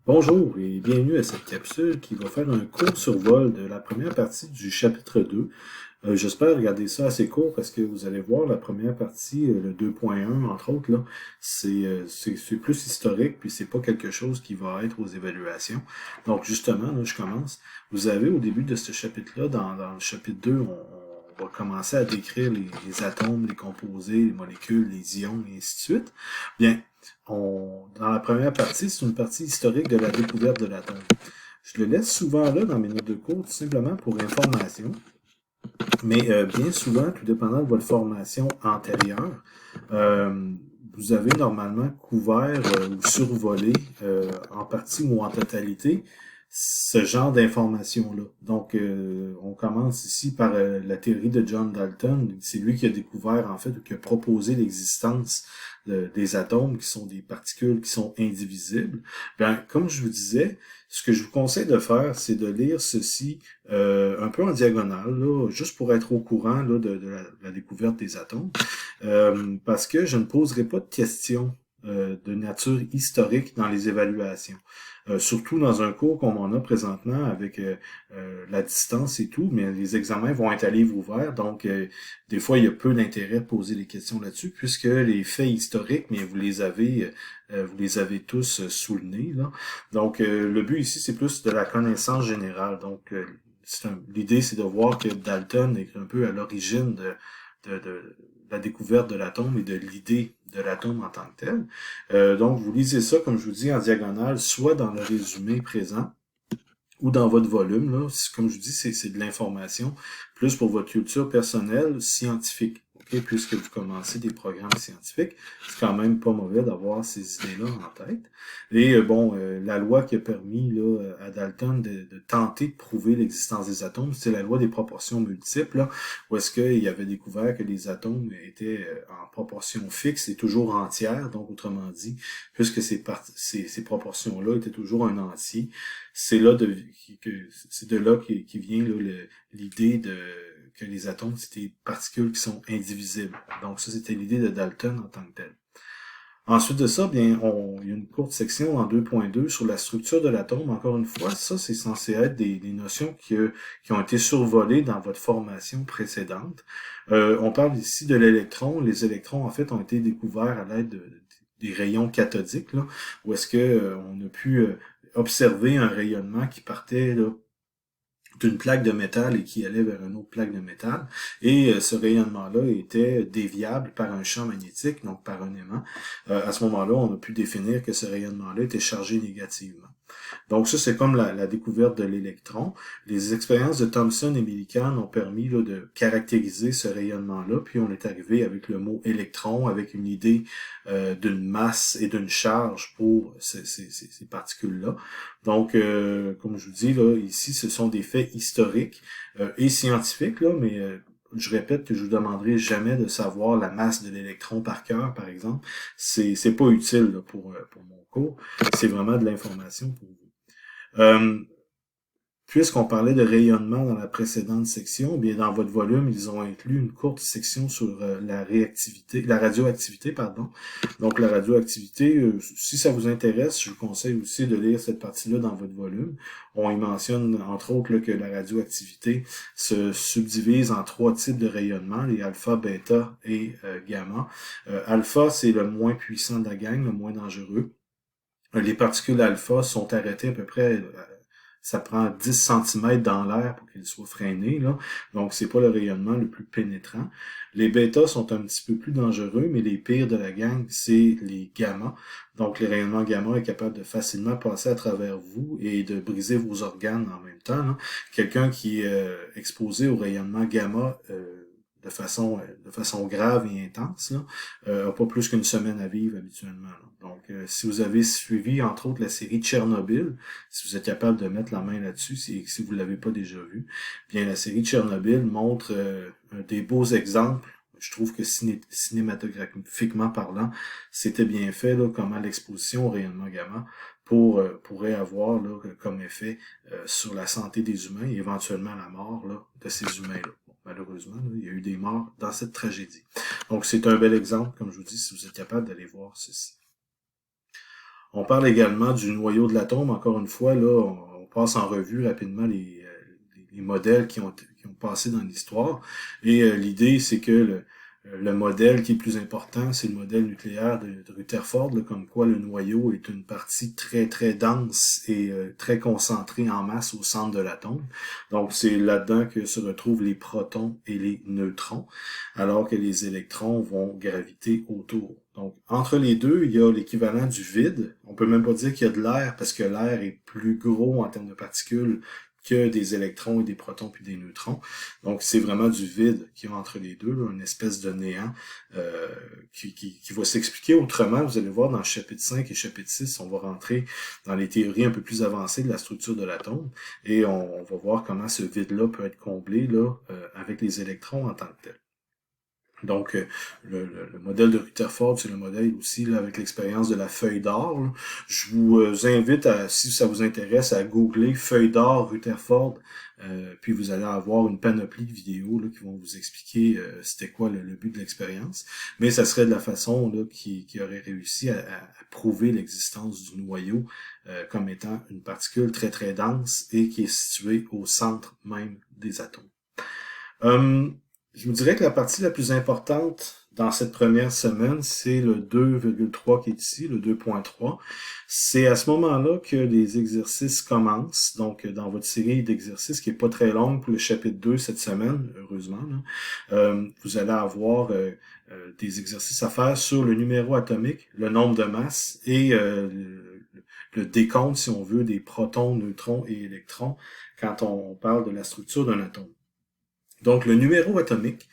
Bonjour et bienvenue à cette capsule qui va faire un court survol de la première partie du chapitre 2. J'espère regarder ça assez court parce que vous allez voir la première partie, le 2.1 entre autres, là, c'est plus historique puis c'est pas quelque chose qui va être aux évaluations. Donc justement, là, je commence. Vous avez au début de ce chapitre-là, dans le chapitre 2, on va commencer à décrire les atomes, les composés, les molécules, les ions et ainsi de suite. Bien, dans la première partie, c'est une partie historique de la découverte de l'atome. Je le laisse souvent là dans mes notes de cours, tout simplement pour information, mais bien souvent, tout dépendant de votre formation antérieure, euh, vous avez normalement couvert ou survolé en partie ou en totalité ce genre d'informations-là. Donc, on commence ici par la théorie de John Dalton. C'est lui qui a découvert, en fait, ou qui a proposé l'existence des atomes, qui sont des particules qui sont indivisibles. Bien, comme je vous disais, ce que je vous conseille de faire, c'est de lire ceci un peu en diagonale, là, juste pour être au courant là, de la découverte des atomes, parce que je ne poserai pas de questions de nature historique dans les évaluations. Surtout dans un cours comme on a présentement avec la distance et tout, mais les examens vont être à livre ouvert, donc des fois il y a peu d'intérêt de poser des questions là-dessus, puisque les faits historiques, mais vous les avez tous sous le nez. Là. Donc le but ici, c'est plus de la connaissance générale. Donc l'idée, c'est de voir que Dalton est un peu à l'origine de la découverte de l'atome et de l'idée de l'atome en tant que tel. Donc, vous lisez ça, comme je vous dis, en diagonale, soit dans le résumé présent ou dans votre volume. Là. Comme je vous dis, c'est de l'information, plus pour votre culture personnelle, scientifique. Okay? Puisque vous commencez des programmes scientifiques, c'est quand même pas mauvais d'avoir ces idées-là en tête. Et la loi qui a permis là, à Dalton de tenter de prouver l'existence des atomes, c'est la loi des proportions multiples, là, où est-ce qu'il avait découvert que les atomes étaient en proportion fixe et toujours entière, donc autrement dit, puisque ces proportions-là étaient toujours un entier, c'est là c'est de là qui vient là, l'idée de que les atomes, c'est des particules qui sont indivisibles. Donc ça, c'était l'idée de Dalton en tant que tel. Ensuite de ça, bien, il y a une courte section en 2.2 sur la structure de l'atome. Encore une fois, ça, c'est censé être des notions qui ont été survolées dans votre formation précédente. On parle ici de l'électron. Les électrons, en fait, ont été découverts à l'aide des rayons cathodiques, là, où est-ce que on a pu observer un rayonnement qui partait là, d'une plaque de métal et qui allait vers une autre plaque de métal. Et ce rayonnement-là était déviable par un champ magnétique, donc par un aimant. À ce moment-là, on a pu définir que ce rayonnement-là était chargé négativement. Donc ça, c'est comme la découverte de l'électron. Les expériences de Thomson et Millikan ont permis là, de caractériser ce rayonnement-là, puis on est arrivé avec le mot électron, avec une idée d'une masse et d'une charge pour ces particules-là. Donc, comme je vous dis, là, ici, ce sont des faits historiques et scientifiques, là, mais je répète que je vous demanderai jamais de savoir la masse de l'électron par cœur, par exemple. C'est pas utile là, pour mon cours. C'est vraiment de l'information pour vous. Puisqu'on parlait de rayonnement dans la précédente section, bien dans votre volume, ils ont inclus une courte section sur la radioactivité, pardon. Donc la radioactivité, si ça vous intéresse, je vous conseille aussi de lire cette partie-là dans votre volume. On y mentionne entre autres là, que la radioactivité se subdivise en 3 types de rayonnement, les alpha, bêta et gamma. Alpha, c'est le moins puissant de la gang, le moins dangereux. Les particules alpha sont arrêtées à peu près, ça prend 10 cm dans l'air pour qu'elles soient freinées, là. Donc, c'est pas le rayonnement le plus pénétrant. Les bêtas sont un petit peu plus dangereux, mais les pires de la gang, c'est les gamma. Donc, les rayonnements gamma est capable de facilement passer à travers vous et de briser vos organes en même temps, là. Quelqu'un qui est exposé au rayonnement gamma, de façon grave et intense, là, a pas plus qu'une semaine à vivre habituellement. Là. Donc, si vous avez suivi, entre autres, la série Tchernobyl, si vous êtes capable de mettre la main là-dessus, si vous l'avez pas déjà vu, bien la série Tchernobyl montre des beaux exemples. Je trouve que cinématographiquement parlant, c'était bien fait, là, comment l'exposition au rayonnement gamma pourrait avoir là, comme effet sur la santé des humains et éventuellement la mort là, de ces humains-là. Bon, malheureusement, là, il y a eu des morts dans cette tragédie. Donc, c'est un bel exemple, comme je vous dis, si vous êtes capable d'aller voir ceci. On parle également du noyau de l'atome. Encore une fois, là, on passe en revue rapidement les modèles qui ont passé dans l'histoire. Et l'idée, c'est que le modèle qui est plus important, c'est le modèle nucléaire de Rutherford, là, comme quoi le noyau est une partie très, très dense et très concentrée en masse au centre de l'atome. Donc, c'est là-dedans que se retrouvent les protons et les neutrons, alors que les électrons vont graviter autour. Donc, entre les deux, il y a l'équivalent du vide. On peut même pas dire qu'il y a de l'air, parce que l'air est plus gros en termes de particules que des électrons et des protons puis des neutrons. Donc, c'est vraiment du vide qu'il y a entre les deux, là, une espèce de néant qui va s'expliquer autrement. Vous allez voir dans le chapitre 5 et chapitre 6, on va rentrer dans les théories un peu plus avancées de la structure de l'atome et on va voir comment ce vide-là peut être comblé là, avec les électrons en tant que tel. Donc, le modèle de Rutherford, c'est le modèle aussi là, avec l'expérience de la feuille d'or. Là. Je vous invite, si ça vous intéresse, à googler feuille d'or Rutherford, puis vous allez avoir une panoplie de vidéos là, qui vont vous expliquer c'était quoi le but de l'expérience. Mais ça serait de la façon là, qui aurait réussi à prouver l'existence du noyau comme étant une particule très très dense et qui est située au centre même des atomes. Je vous dirais que la partie la plus importante dans cette première semaine, c'est le 2,3 qui est ici, le 2.3. C'est à ce moment-là que les exercices commencent. Donc, dans votre série d'exercices, qui est pas très longue pour le chapitre 2 cette semaine, heureusement, là, vous allez avoir des exercices à faire sur le numéro atomique, le nombre de masses et le décompte, si on veut, des protons, neutrons et électrons quand on parle de la structure d'un atome. Donc, le numéro atomique,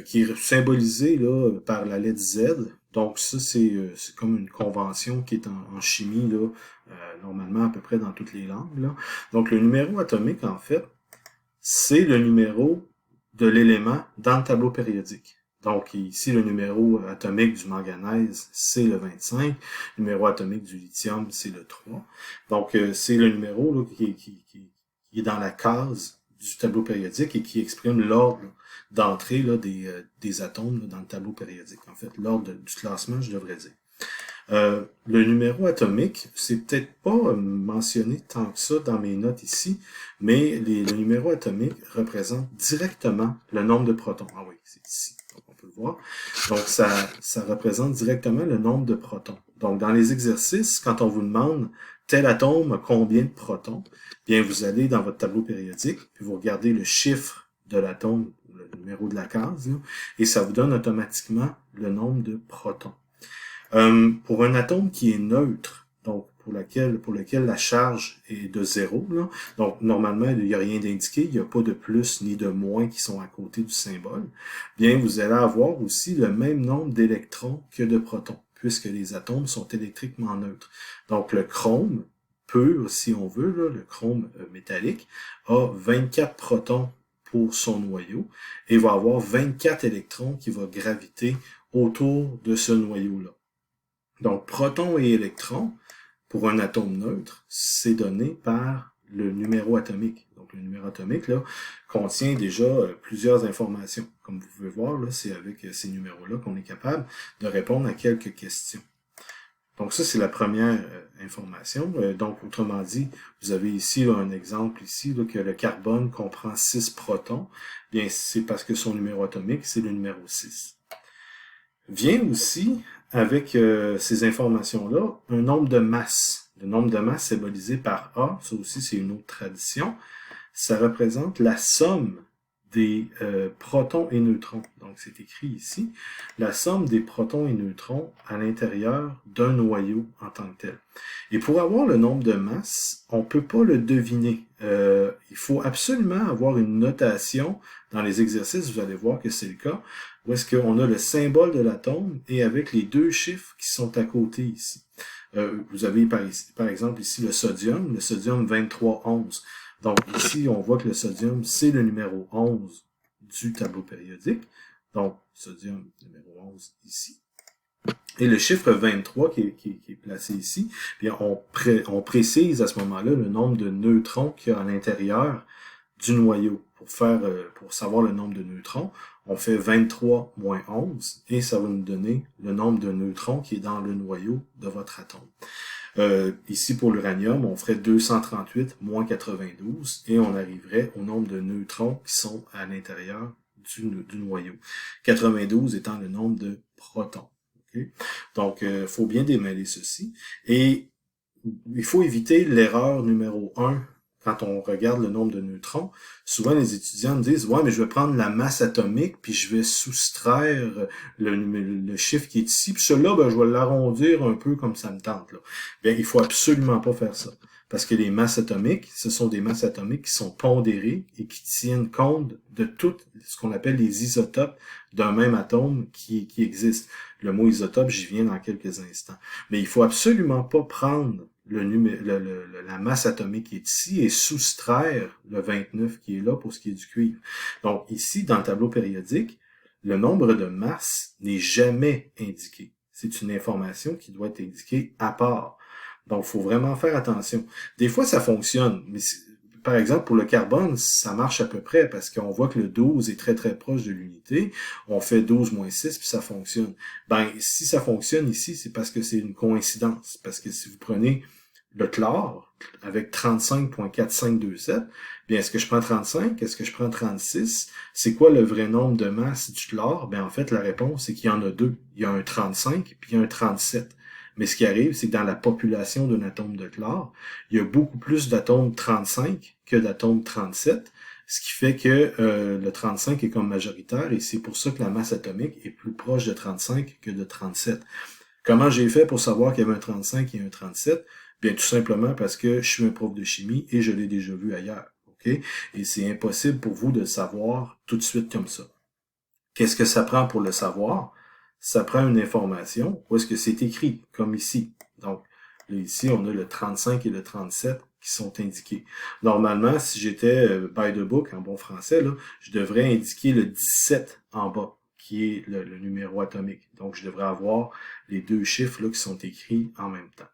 qui est symbolisé là, par la lettre Z. Donc, ça, c'est comme une convention qui est en chimie, là, normalement à peu près dans toutes les langues. Là. Donc, le numéro atomique, en fait, c'est le numéro de l'élément dans le tableau périodique. Donc, ici, le numéro atomique du manganèse, c'est le 25. Le numéro atomique du lithium, c'est le 3. Donc, c'est le numéro là, qui est dans la case du tableau périodique et qui exprime l'ordre d'entrée là, des atomes là, dans le tableau périodique. En fait, l'ordre du classement, je devrais dire. Le numéro atomique, c'est peut-être pas mentionné tant que ça dans mes notes ici, mais le numéro atomique représente directement le nombre de protons. Ah oui, c'est ici, donc on peut le voir. Donc, ça représente directement le nombre de protons. Donc, dans les exercices, quand on vous demande tel atome a combien de protons, bien, vous allez dans votre tableau périodique, puis vous regardez le chiffre de l'atome, le numéro de la case, là, et ça vous donne automatiquement le nombre de protons. Pour un atome qui est neutre, donc pour lequel la charge est de 0, là, donc normalement il n'y a rien d'indiqué, il n'y a pas de plus ni de moins qui sont à côté du symbole, bien vous allez avoir aussi le même nombre d'électrons que de protons, puisque les atomes sont électriquement neutres. Donc le chrome peut, si on veut, là, le chrome métallique, a 24 protons pour son noyau et va avoir 24 électrons qui vont graviter autour de ce noyau-là. Donc, protons et électrons, pour un atome neutre, c'est donné par le numéro atomique. Donc, le numéro atomique, là, contient déjà plusieurs informations. Comme vous pouvez voir, là, c'est avec ces numéros-là qu'on est capable de répondre à quelques questions. Donc, ça, c'est la première information. Donc, autrement dit, vous avez ici là, un exemple ici, là, que le carbone comprend 6 protons. Bien, c'est parce que son numéro atomique, c'est le numéro 6. Vient aussi, avec ces informations-là, un nombre de masses. Le nombre de masses symbolisé par A, ça aussi c'est une autre tradition, ça représente la somme des protons et neutrons. Donc c'est écrit ici, la somme des protons et neutrons à l'intérieur d'un noyau en tant que tel. Et pour avoir le nombre de masses, on ne peut pas le deviner. Il faut absolument avoir une notation. Dans les exercices, vous allez voir que c'est le cas, où est-ce qu'on a le symbole de l'atome et avec les deux chiffres qui sont à côté ici. Vous avez par exemple ici le sodium 2311. Donc ici, on voit que le sodium, c'est le numéro 11 du tableau périodique. Donc, sodium numéro 11 ici. Et le chiffre 23 qui est placé ici, bien on précise à ce moment-là le nombre de neutrons qu'il y a à l'intérieur du noyau. Pour savoir le nombre de neutrons, on fait 23 moins 11 et ça va nous donner le nombre de neutrons qui est dans le noyau de votre atome. Ici, pour l'uranium, on ferait 238 moins 92 et on arriverait au nombre de neutrons qui sont à l'intérieur du noyau. 92 étant le nombre de protons. Okay? Donc, faut bien démêler ceci. Et il faut éviter l'erreur numéro 1 quand on regarde le nombre de neutrons. Souvent, les étudiants me disent « Ouais, mais je vais prendre la masse atomique, puis je vais soustraire le chiffre qui est ici, puis celui-là, ben, je vais l'arrondir un peu comme ça me tente. » là. Bien, il faut absolument pas faire ça. Parce que les masses atomiques, ce sont des masses atomiques qui sont pondérées et qui tiennent compte de tout ce qu'on appelle les isotopes d'un même atome qui existe. Le mot isotope, j'y viens dans quelques instants. Mais il faut absolument pas prendre la masse atomique qui est ici et soustraire le 29 qui est là pour ce qui est du cuivre. Donc ici, dans le tableau périodique, le nombre de masses n'est jamais indiqué. C'est une information qui doit être indiquée à part. Donc, il faut vraiment faire attention. Des fois, ça fonctionne, mais par exemple, pour le carbone, ça marche à peu près parce qu'on voit que le 12 est très, très proche de l'unité. On fait 12 moins 6, puis ça fonctionne. Ben, si ça fonctionne ici, c'est parce que c'est une coïncidence. Parce que si vous prenez le chlore avec 35,4527, bien, est-ce que je prends 35? Est-ce que je prends 36? C'est quoi le vrai nombre de masse du chlore? Ben, en fait, la réponse, c'est qu'il y en a deux. Il y a un 35, puis il y a un 37. Mais ce qui arrive, c'est que dans la population d'un atome de chlore, il y a beaucoup plus d'atomes 35 que d'atomes 37, ce qui fait que le 35 est comme majoritaire et c'est pour ça que la masse atomique est plus proche de 35 que de 37. Comment j'ai fait pour savoir qu'il y avait un 35 et un 37? Bien, tout simplement parce que je suis un prof de chimie et je l'ai déjà vu ailleurs. Okay? Et c'est impossible pour vous de le savoir tout de suite comme ça. Qu'est-ce que ça prend pour le savoir? Ça prend une information où est-ce que c'est écrit, comme ici. Donc, là, ici, on a le 35 et le 37 qui sont indiqués. Normalement, si j'étais by the book, en bon français, là, je devrais indiquer le 17 en bas, qui est le numéro atomique. Donc, je devrais avoir les deux chiffres là, qui sont écrits en même temps.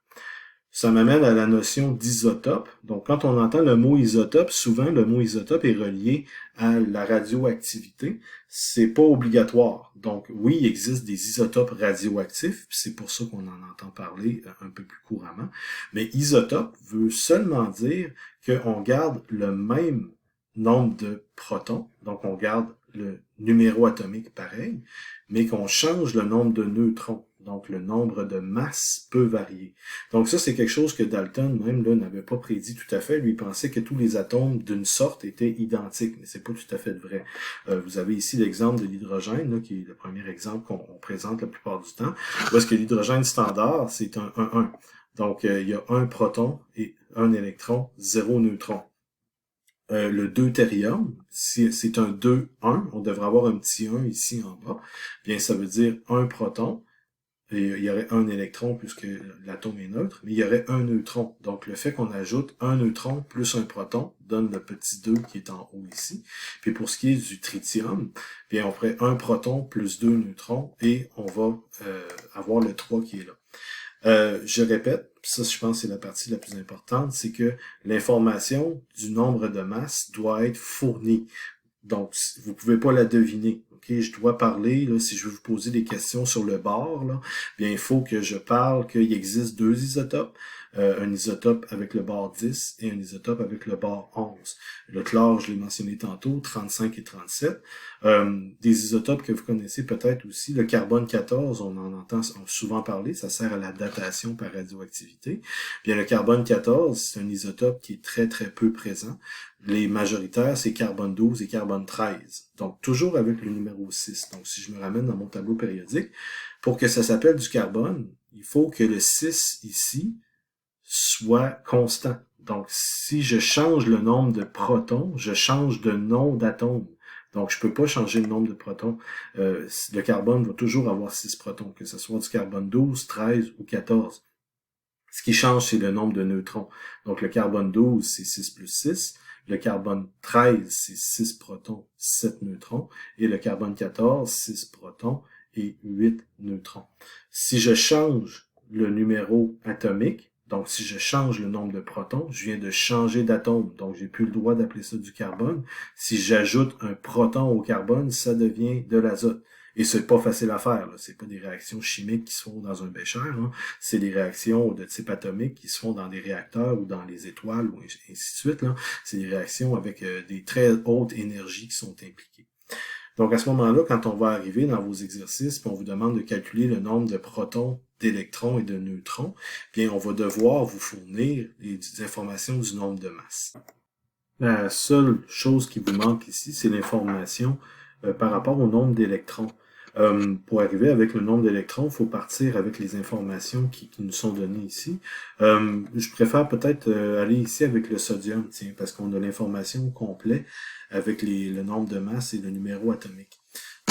Ça m'amène à la notion d'isotope. Donc, quand on entend le mot isotope, souvent le mot isotope est relié à la radioactivité. C'est pas obligatoire. Donc, oui, il existe des isotopes radioactifs, c'est pour ça qu'on en entend parler un peu plus couramment. Mais isotope veut seulement dire qu'on garde le même nombre de protons, donc on garde le numéro atomique pareil, mais qu'on change le nombre de neutrons. Donc, le nombre de masses peut varier. Donc, ça, c'est quelque chose que Dalton, même, là, n'avait pas prédit tout à fait. Lui, il pensait que tous les atomes, d'une sorte, étaient identiques, mais c'est pas tout à fait vrai. Vous avez ici l'exemple de l'hydrogène, là, qui est le premier exemple qu'on présente la plupart du temps. Où est-ce que l'hydrogène standard, c'est un 1-1. Donc, il y a un proton et un électron, 0 neutron. Le deutérium, si c'est un 2-1, on devrait avoir un petit 1 ici en bas, bien ça veut dire un proton, et il y aurait un électron puisque l'atome est neutre, mais il y aurait un neutron. Donc le fait qu'on ajoute un neutron plus un proton donne le petit 2 qui est en haut ici. Puis pour ce qui est du tritium, bien on ferait un proton plus deux neutrons et on va avoir le 3 qui est là. Je répète, ça je pense que c'est la partie la plus importante, c'est que l'information du nombre de masses doit être fournie. Donc, vous pouvez pas la deviner. Okay? Je dois parler, là, si je veux vous poser des questions sur le bord, là, bien, il faut que je parle qu'il existe deux isotopes. Un isotope avec le bord 10 et un isotope avec le bord 11. Le chlore, je l'ai mentionné tantôt, 35 et 37. Des isotopes que vous connaissez peut-être aussi, le carbone 14, on en entend souvent parler, ça sert à la datation par radioactivité. Bien, le carbone 14, c'est un isotope qui est très, très peu présent. Les majoritaires, c'est carbone 12 et carbone 13. Donc, toujours avec le numéro 6. Donc, si je me ramène dans mon tableau périodique, pour que ça s'appelle du carbone, il faut que le 6 ici soit constant. Donc, si je change le nombre de protons, je change de nom d'atome. Donc, je peux pas changer le nombre de protons. Le carbone va toujours avoir 6 protons, que ce soit du carbone 12, 13 ou 14. Ce qui change, c'est le nombre de neutrons. Donc, le carbone 12, c'est 6 plus 6. Le carbone 13, c'est 6 protons, 7 neutrons. Et le carbone 14, 6 protons et 8 neutrons. Si je change le numéro atomique, donc si je change le nombre de protons, je viens de changer d'atome. Donc, j'ai plus le droit d'appeler ça du carbone. Si j'ajoute un proton au carbone, ça devient de l'azote. Et c'est pas facile à faire, là. C'est pas des réactions chimiques qui se font dans un bécher, hein. C'est des réactions de type atomique qui se font dans des réacteurs ou dans les étoiles, ou ainsi de suite, là. C'est des réactions avec des très hautes énergies qui sont impliquées. Donc, à ce moment-là, quand on va arriver dans vos exercices, puis on vous demande de calculer le nombre de protons, d'électrons et de neutrons, bien, on va devoir vous fournir des informations du nombre de masses. La seule chose qui vous manque ici, c'est l'information par rapport au nombre d'électrons. Pour arriver avec le nombre d'électrons, il faut partir avec les informations qui nous sont données ici. Je préfère peut-être aller ici avec le sodium, tiens, parce qu'on a l'information complète avec le nombre de masses et le numéro atomique.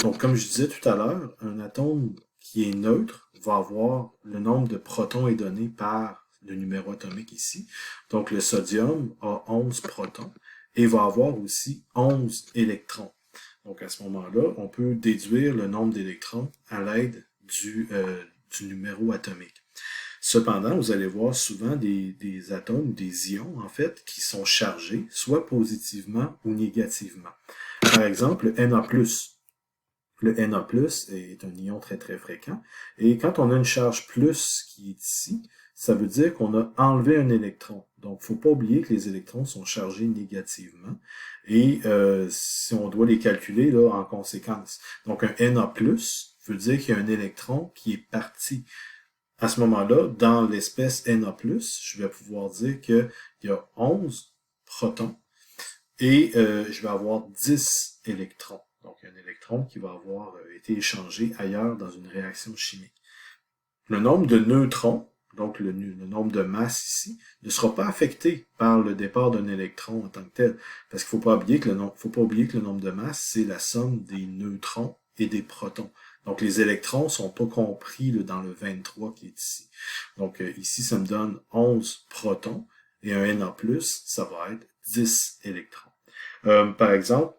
Donc, comme je disais tout à l'heure, un atome qui est neutre va avoir le nombre de protons est donné par le numéro atomique ici. Donc, le sodium a 11 protons et va avoir aussi 11 électrons. Donc, à ce moment-là, on peut déduire le nombre d'électrons à l'aide du numéro atomique. Cependant, vous allez voir souvent des atomes, des ions, en fait, qui sont chargés, soit positivement ou négativement. Par exemple, le Na+. Le Na+, est un ion très très fréquent. Et quand on a une charge plus qui est ici, ça veut dire qu'on a enlevé un électron. Donc, il ne faut pas oublier que les électrons sont chargés négativement. Et si on doit les calculer là, en conséquence. Donc, un Na+, veut dire qu'il y a un électron qui est parti. À ce moment-là, dans l'espèce Na+, je vais pouvoir dire qu'il y a 11 protons et je vais avoir 10 électrons. Donc, un électron qui va avoir été échangé ailleurs dans une réaction chimique. Le nombre de neutrons, donc le nombre de masses ici, ne sera pas affecté par le départ d'un électron en tant que tel. Parce qu'il ne faut pas oublier que le nombre de masses, c'est la somme des neutrons et des protons. Donc, les électrons ne sont pas compris là, dans le 23 qui est ici. Donc, ici, ça me donne 11 protons et un Na+, ça va être 10 électrons. Par exemple,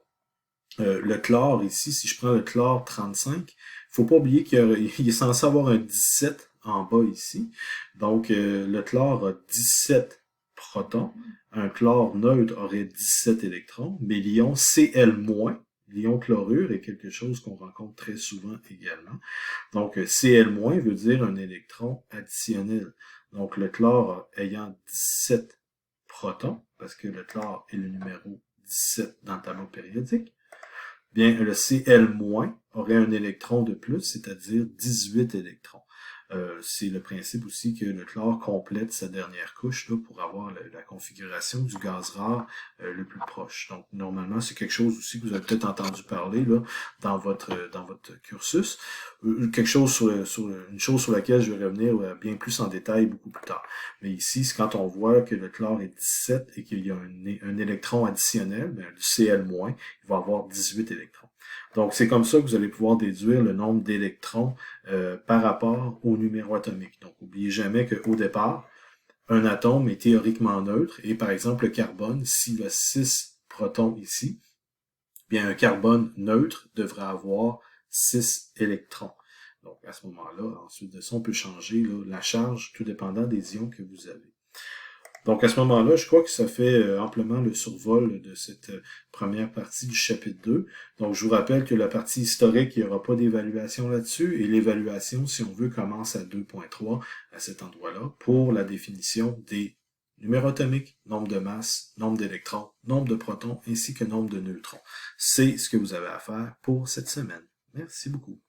le chlore ici, si je prends le chlore 35, il faut pas oublier qu'il est censé avoir un 17 en bas ici. Donc, le chlore a 17 protons. Un chlore neutre aurait 17 électrons, mais l'ion Cl-, l'ion chlorure, est quelque chose qu'on rencontre très souvent également. Donc, Cl- veut dire un électron additionnel. Donc, le chlore ayant 17 protons, parce que le chlore est le numéro 17 dans le tableau périodique, bien, le Cl- aurait un électron de plus, c'est-à-dire 18 électrons. C'est le principe aussi que le chlore complète sa dernière couche là, pour avoir la configuration du gaz rare le plus proche. Donc, normalement, c'est quelque chose aussi que vous avez peut-être entendu parler là, dans votre cursus. Quelque chose une chose sur laquelle je vais revenir bien plus en détail beaucoup plus tard. Mais ici, c'est quand on voit que le chlore est 17 et qu'il y a un électron additionnel, bien, le Cl-, il va avoir 18 électrons. Donc, c'est comme ça que vous allez pouvoir déduire le nombre d'électrons par rapport au numéro atomique. Donc, n'oubliez jamais qu'au départ, un atome est théoriquement neutre, et par exemple, le carbone, s'il a 6 protons ici, bien un carbone neutre devrait avoir 6 électrons. Donc, à ce moment-là, ensuite de ça, on peut changer là, la charge, tout dépendant des ions que vous avez. Donc, à ce moment-là, je crois que ça fait amplement le survol de cette première partie du chapitre 2. Donc, je vous rappelle que la partie historique, il n'y aura pas d'évaluation là-dessus, et l'évaluation, si on veut, commence à 2.3, à cet endroit-là, pour la définition des numéros atomiques, nombre de masses, nombre d'électrons, nombre de protons, ainsi que nombre de neutrons. C'est ce que vous avez à faire pour cette semaine. Merci beaucoup.